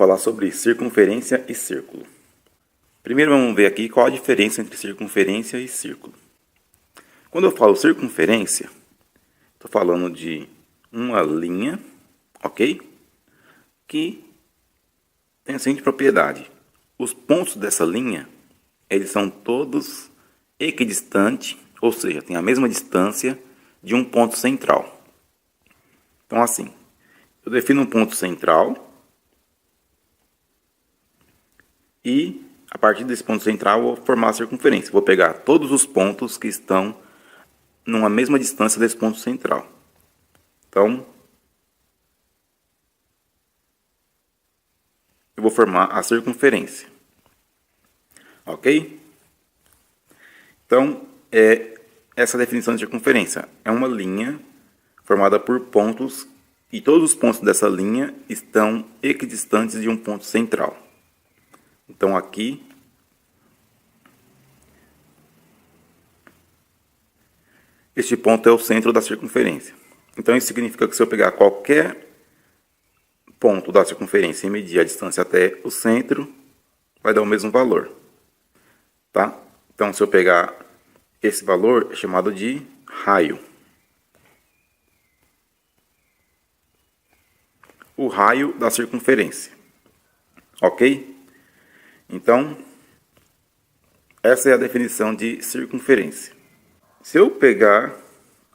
falar sobre circunferência e círculo. Primeiro vamos ver aqui qual a diferença entre circunferência e círculo. Quando eu falo circunferência, estou falando de uma linha, ok? Que tem a seguinte propriedade. Os pontos dessa linha, eles são todos equidistantes, ou seja, tem a mesma distância de um ponto central. Então assim, eu defino um ponto central e a partir desse ponto central eu vou formar a circunferência. Vou pegar todos os pontos que estão numa mesma distância desse ponto central. Então, eu vou formar a circunferência. Ok? Então, essa definição de circunferência é uma linha formada por pontos e todos os pontos dessa linha estão equidistantes de um ponto central. Então, aqui, este ponto é o centro da circunferência. Então, isso significa que se eu pegar qualquer ponto da circunferência e medir a distância até o centro, vai dar o mesmo valor. Tá? Então, se eu pegar esse valor, é chamado de raio. O raio da circunferência. Ok? Então, essa é a definição de circunferência. Se eu pegar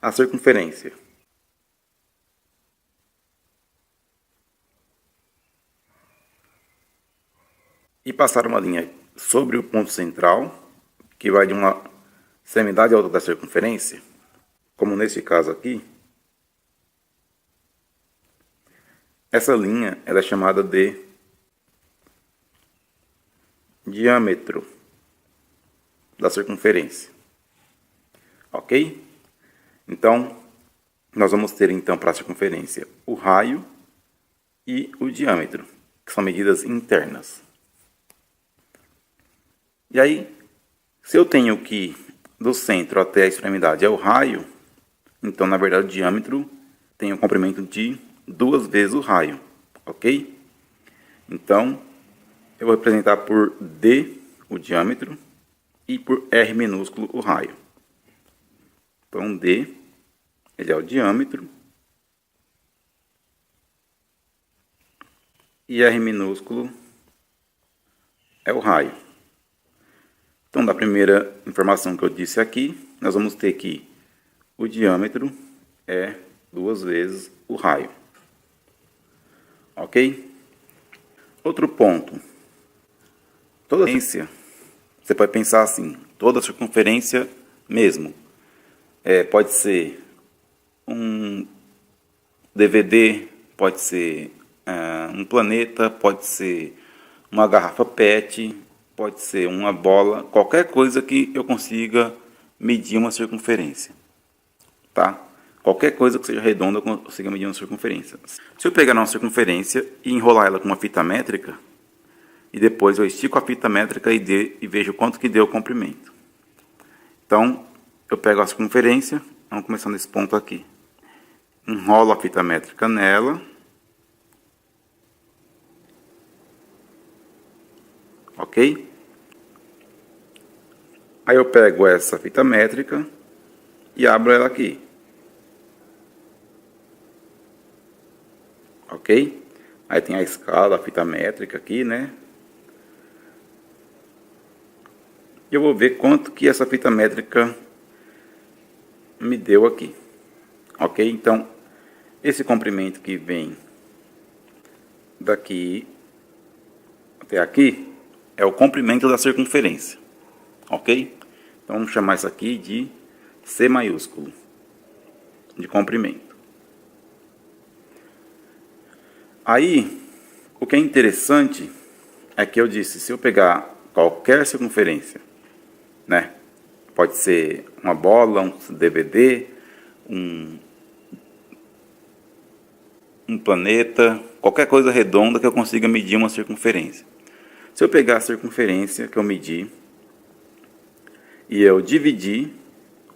a circunferência e passar uma linha sobre o ponto central, que vai de uma extremidade à outra da circunferência, como nesse caso aqui, essa linha ela é chamada de diâmetro da circunferência. Ok? Então, nós vamos ter então para a circunferência o raio e o diâmetro, que são medidas internas. E aí, se eu tenho que do centro até a extremidade é o raio, então na verdade o diâmetro tem um comprimento de 2 vezes o raio, ok? Então, eu vou representar por D o diâmetro e por R minúsculo o raio. Então, D ele é o diâmetro e R minúsculo é o raio. Então, da primeira informação que eu disse aqui, nós vamos ter que o diâmetro é 2 vezes o raio. Ok? Outro ponto. Toda circunferência, você pode pensar assim, toda circunferência mesmo. Pode ser um DVD, pode ser um planeta, pode ser uma garrafa PET, pode ser uma bola, qualquer coisa que eu consiga medir uma circunferência. Tá? Qualquer coisa que seja redonda eu consiga medir uma circunferência. Se eu pegar uma circunferência e enrolar ela com uma fita métrica, e depois eu estico a fita métrica e vejo quanto que deu o comprimento. Então, eu pego a circunferência, vamos começar nesse ponto aqui. Enrolo a fita métrica nela. Ok? Aí eu pego essa fita métrica e abro ela aqui. Ok? Aí tem a escala, a fita métrica aqui, né? E eu vou ver quanto que essa fita métrica me deu aqui. Ok? Então, esse comprimento que vem daqui até aqui é o comprimento da circunferência. Ok? Então, vamos chamar isso aqui de C maiúsculo, de comprimento. Aí, o que é interessante é que eu disse, se eu pegar qualquer circunferência, né? Pode ser uma bola, um DVD, um planeta, qualquer coisa redonda que eu consiga medir uma circunferência. Se eu pegar a circunferência que eu medi e eu dividir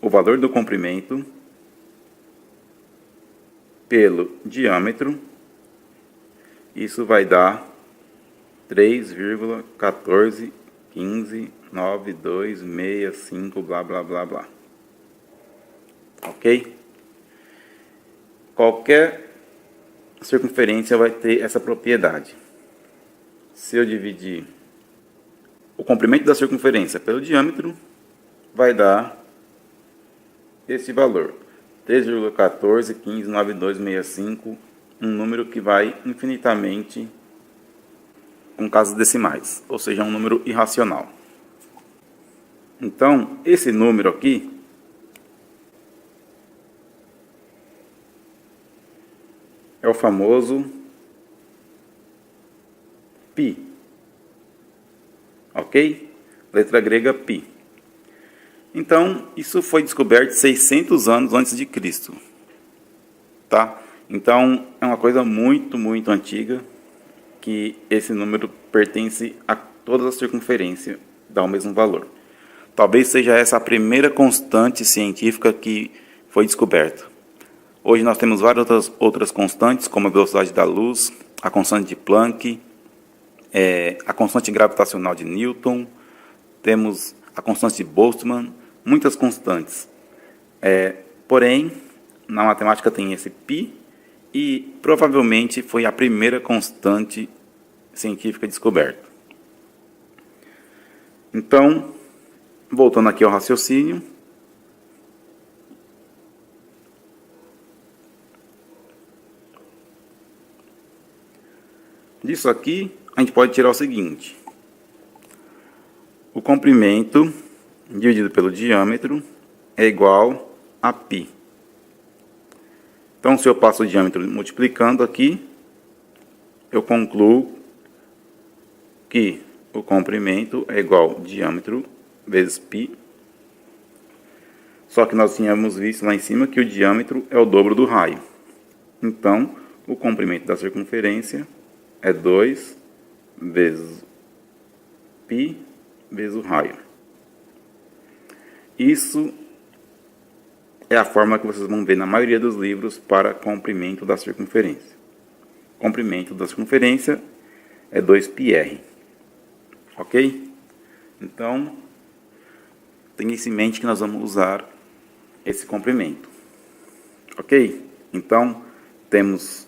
o valor do comprimento pelo diâmetro, isso vai dar 3,14159265, blá, blá, blá, blá. Ok? Qualquer circunferência vai ter essa propriedade. Se eu dividir o comprimento da circunferência pelo diâmetro, vai dar esse valor, 3,14159265, um número que vai infinitamente com casas decimais, ou seja, um número irracional. Então, esse número aqui é o famoso π. Ok? Letra grega π. Então, isso foi descoberto 600 anos antes de Cristo. Tá? Então, é uma coisa muito, muito antiga, que esse número pertence a todas as circunferências, dá o mesmo valor. Talvez seja essa a primeira constante científica que foi descoberta. Hoje nós temos várias outras constantes, como a velocidade da luz, a constante de Planck, a constante gravitacional de Newton, temos a constante de Boltzmann, muitas constantes. Porém, na matemática tem esse π, e provavelmente foi a primeira constante científica descoberta. Então, voltando aqui ao raciocínio, disso aqui, a gente pode tirar o seguinte: o comprimento dividido pelo diâmetro é igual a π. Então, se eu passo o diâmetro multiplicando aqui, eu concluo que o comprimento é igual a diâmetro vezes π. Só que nós tínhamos visto lá em cima que o diâmetro é o dobro do raio. Então, o comprimento da circunferência é 2 vezes π vezes o raio. Isso é a fórmula que vocês vão ver na maioria dos livros para comprimento da circunferência. Comprimento da circunferência é 2πr. Ok? Então, tenha isso em mente que nós vamos usar esse comprimento. Ok? Então, temos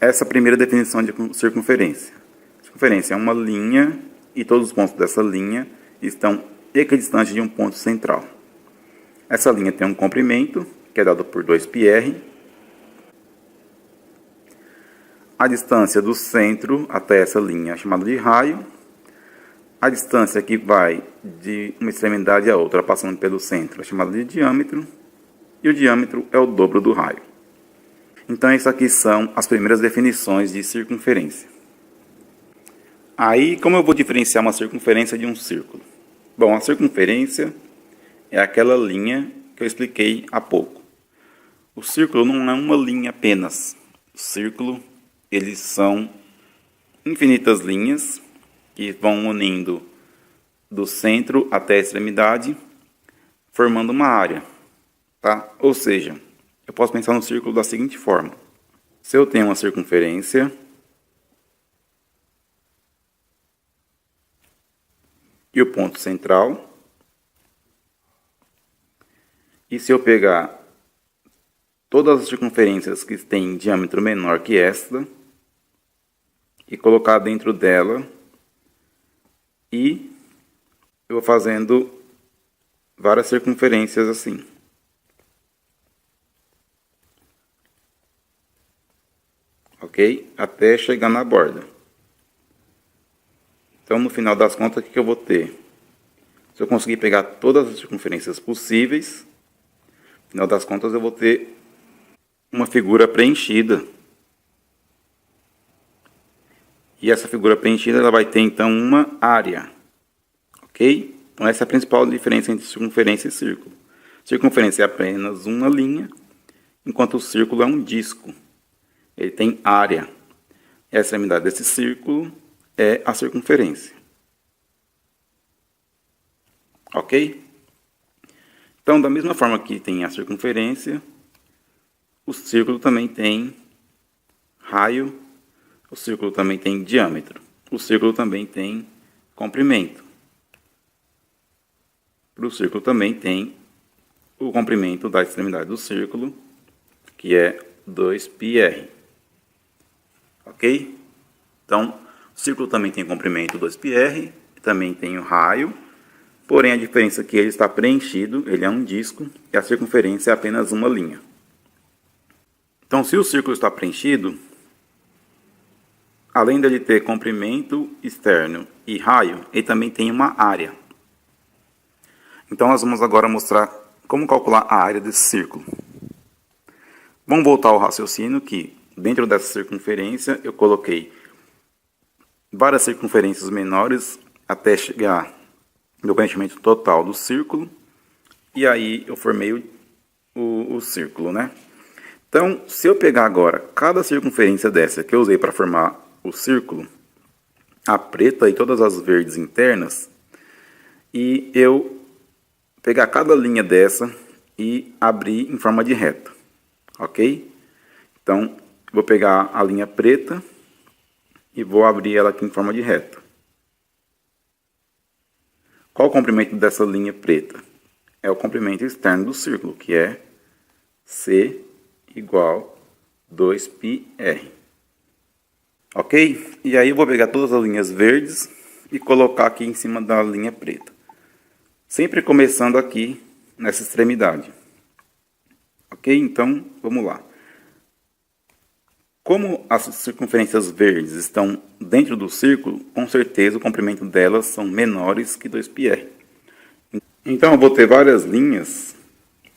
essa primeira definição de circunferência. Circunferência é uma linha e todos os pontos dessa linha estão equidistantes de um ponto central. Essa linha tem um comprimento, que é dado por 2πr. A distância do centro até essa linha é chamada de raio. A distância que vai de uma extremidade a outra, passando pelo centro, é chamada de diâmetro. E o diâmetro é o dobro do raio. Então, isso aqui são as primeiras definições de circunferência. Aí, como eu vou diferenciar uma circunferência de um círculo? Bom, a circunferência é aquela linha que eu expliquei há pouco. O círculo não é uma linha apenas. O círculo, eles são infinitas linhas que vão unindo do centro até a extremidade, formando uma área. Tá? Ou seja, eu posso pensar no círculo da seguinte forma. Se eu tenho uma circunferência e o ponto central, e se eu pegar todas as circunferências que têm diâmetro menor que esta e colocar dentro dela, e eu vou fazendo várias circunferências assim. Ok? Até chegar na borda. Então, no final das contas, o que eu vou ter? Se eu conseguir pegar todas as circunferências possíveis, no final das contas eu vou ter uma figura preenchida. E essa figura preenchida ela vai ter então uma área. Ok? Então essa é a principal diferença entre circunferência e círculo. Circunferência é apenas uma linha, enquanto o círculo é um disco. Ele tem área. E a extremidade desse círculo é a circunferência. Ok? Então, da mesma forma que tem a circunferência, o círculo também tem raio, o círculo também tem diâmetro. o círculo também tem comprimento. Para o círculo também tem o comprimento da extremidade do círculo, que é 2πr. Ok? Então, o círculo também tem comprimento 2πr, também tem o raio, porém a diferença é que ele está preenchido, ele é um disco, e a circunferência é apenas uma linha. Então, se o círculo está preenchido, além dele ter comprimento externo e raio, ele também tem uma área. Então, nós vamos agora mostrar como calcular a área desse círculo. Vamos voltar ao raciocínio que, dentro dessa circunferência, eu coloquei várias circunferências menores até chegar no preenchimento total do círculo. E aí eu formei o círculo, né? Então, se eu pegar agora cada circunferência dessa que eu usei para formar o círculo, a preta e todas as verdes internas, e eu pegar cada linha dessa e abrir em forma de reta, ok? Então, vou pegar a linha preta e vou abrir ela aqui em forma de reta. Qual o comprimento dessa linha preta? É o comprimento externo do círculo, que é C igual 2πr. Ok? E aí eu vou pegar todas as linhas verdes e colocar aqui em cima da linha preta. Sempre começando aqui nessa extremidade. Ok? Então, vamos lá. Como as circunferências verdes estão dentro do círculo, com certeza o comprimento delas são menores que 2πr. Então, eu vou ter várias linhas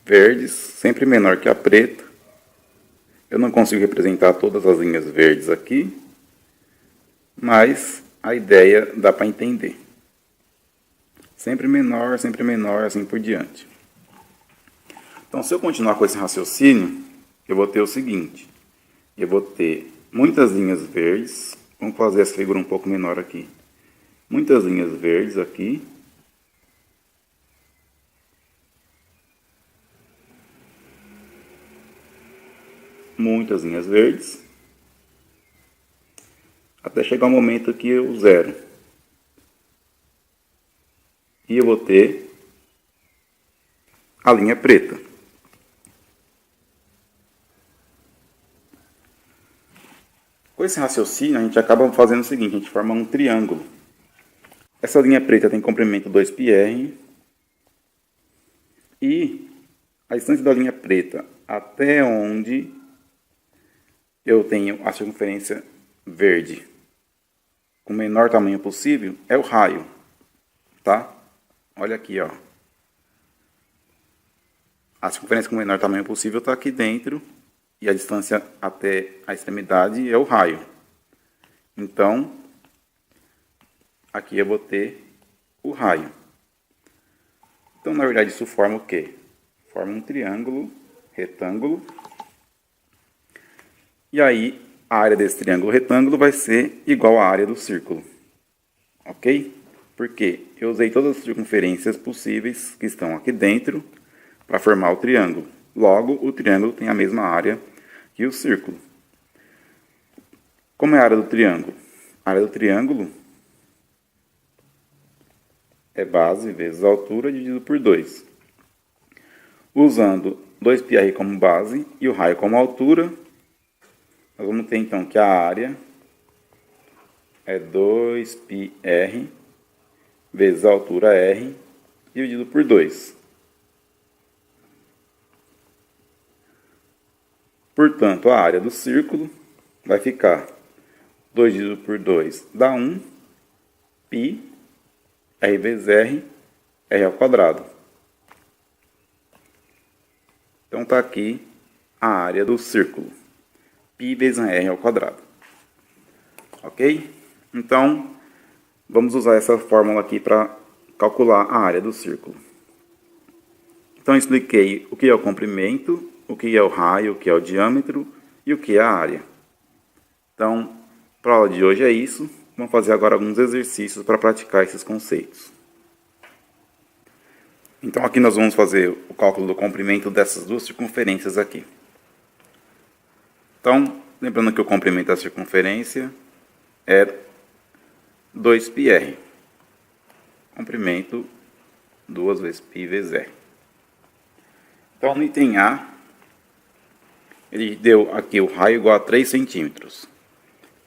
verdes, sempre menor que a preta. Eu não consigo representar todas as linhas verdes aqui, mas a ideia dá para entender. Sempre menor, assim por diante. Então, se eu continuar com esse raciocínio, eu vou ter o seguinte. Eu vou ter muitas linhas verdes. Vamos fazer essa figura um pouco menor aqui. Muitas linhas verdes aqui. Muitas linhas verdes. Até chegar o momento aqui o zero. E eu vou ter a linha preta. Com esse raciocínio, a gente acaba fazendo o seguinte, a gente forma um triângulo. Essa linha preta tem comprimento 2πr. E a distância da linha preta até onde eu tenho a circunferência verde com o menor tamanho possível é o raio. Tá? Olha aqui, ó. A circunferência com o menor tamanho possível está aqui dentro. E a distância até a extremidade é o raio. Então, aqui eu vou ter o raio. Então, na verdade, isso forma o quê? Forma um triângulo, retângulo. E aí, a área desse triângulo retângulo vai ser igual à área do círculo. Ok? Porque eu usei todas as circunferências possíveis que estão aqui dentro para formar o triângulo. Logo, o triângulo tem a mesma área que o círculo. Como é a área do triângulo? A área do triângulo é base vezes a altura dividido por 2. Usando 2πr como base e o raio como altura, nós vamos ter então que a área é 2πr vezes a altura r dividido por 2. Portanto, a área do círculo vai ficar 2 dividido por 2 dá 1, π, r vezes r, r ao quadrado. Então, está aqui a área do círculo, π vezes r ao quadrado. Ok? Então, vamos usar essa fórmula aqui para calcular a área do círculo. Então, eu expliquei o que é o comprimento, o que é o raio, o que é o diâmetro e o que é a área. Então, para a aula de hoje é isso. Vamos fazer agora alguns exercícios para praticar esses conceitos. Então, aqui nós vamos fazer o cálculo do comprimento dessas duas circunferências aqui. Então, lembrando que o comprimento da circunferência é 2πr. Comprimento 2 vezes π vezes r. Então, no item A, ele deu aqui o raio igual a 3 centímetros.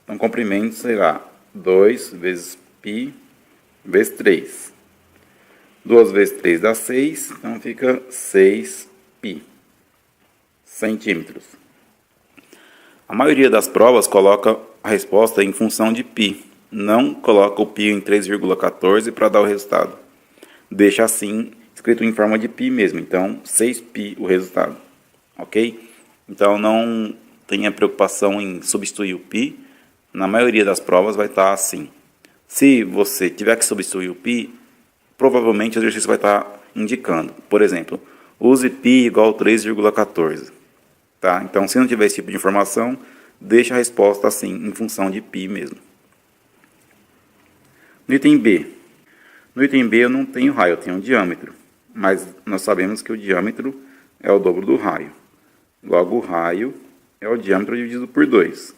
Então, o comprimento será 2 vezes π vezes 3. 2 vezes 3 dá 6, então fica 6π centímetros. A maioria das provas coloca a resposta em função de π. Não coloca o π em 3,14 para dar o resultado. Deixa assim, escrito em forma de π mesmo. Então, 6π o resultado. Ok? Então, não tenha preocupação em substituir o π. Na maioria das provas vai estar assim. Se você tiver que substituir o π, provavelmente o exercício vai estar indicando. Por exemplo, use π igual a 3,14. Tá? Então, se não tiver esse tipo de informação, deixa a resposta assim, em função de π mesmo. No item B. No item B eu não tenho raio, eu tenho um diâmetro. Mas nós sabemos que o diâmetro é o dobro do raio. Logo, o raio é o diâmetro dividido por 2.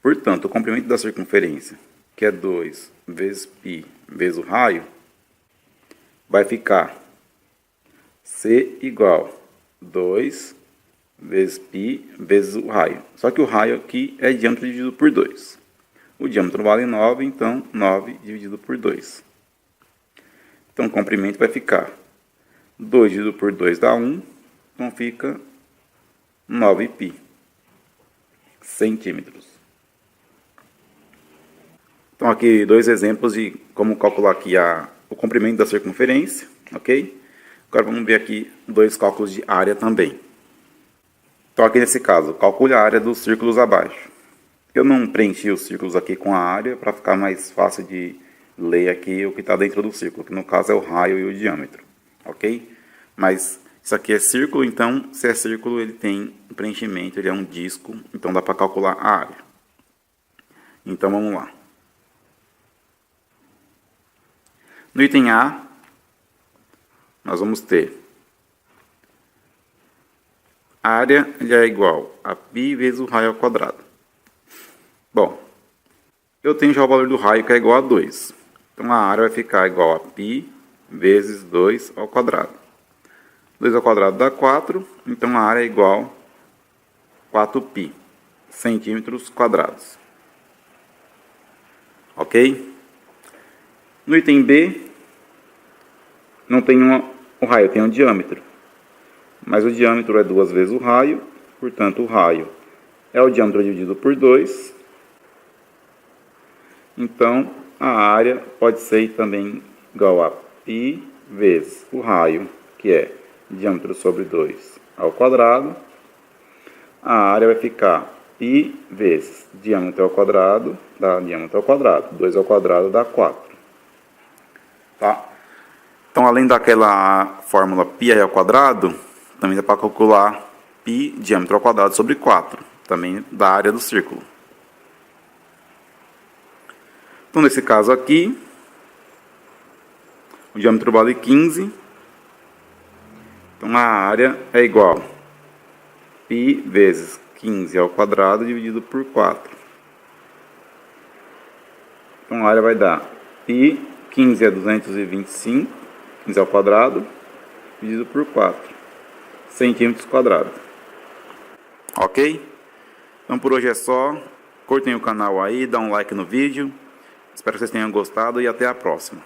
Portanto, o comprimento da circunferência, que é 2 vezes π vezes o raio, vai ficar C igual 2 vezes π vezes o raio. Só que o raio aqui é diâmetro dividido por 2. O diâmetro vale 9, então 9 dividido por 2. Então o comprimento vai ficar 2 dividido por 2 dá 1, então fica 9π centímetros. Então aqui 2 exemplos de como calcular aqui o comprimento da circunferência, ok? Agora vamos ver aqui 2 cálculos de área também. Então aqui nesse caso, calcule a área dos círculos abaixo. Eu não preenchi os círculos aqui com a área para ficar mais fácil de ler aqui o que está dentro do círculo, que no caso é o raio e o diâmetro, ok? Mas isso aqui é círculo, então se é círculo ele tem preenchimento, ele é um disco, então dá para calcular a área. Então vamos lá. No item A, nós vamos ter a área é igual a π vezes o raio ao quadrado. Bom, eu tenho já o valor do raio que é igual a 2. Então a área vai ficar igual a π vezes 2 ao quadrado. 2 ao quadrado dá 4, então a área é igual a 4π centímetros quadrados. Ok? No item B, não tem o raio, tem um diâmetro. Mas o diâmetro é 2 vezes o raio, portanto o raio é o diâmetro dividido por 2. Então a área pode ser também igual a π vezes o raio, que é diâmetro sobre 2 ao quadrado. A área vai ficar π vezes diâmetro ao quadrado, dá diâmetro ao quadrado. 2 ao quadrado dá 4. Tá? Então, além daquela fórmula πr ao quadrado, também dá para calcular π diâmetro ao quadrado sobre 4, também da área do círculo. Então, nesse caso aqui, o diâmetro vale 15. Então, a área é igual a π vezes 15 ao quadrado dividido por 4. Então, a área vai dar π, 15 é 225, 15 ao quadrado, dividido por 4, centímetros quadrados. Ok? Então, por hoje é só. Curtem o canal aí, dá um like no vídeo. Espero que vocês tenham gostado e até a próxima.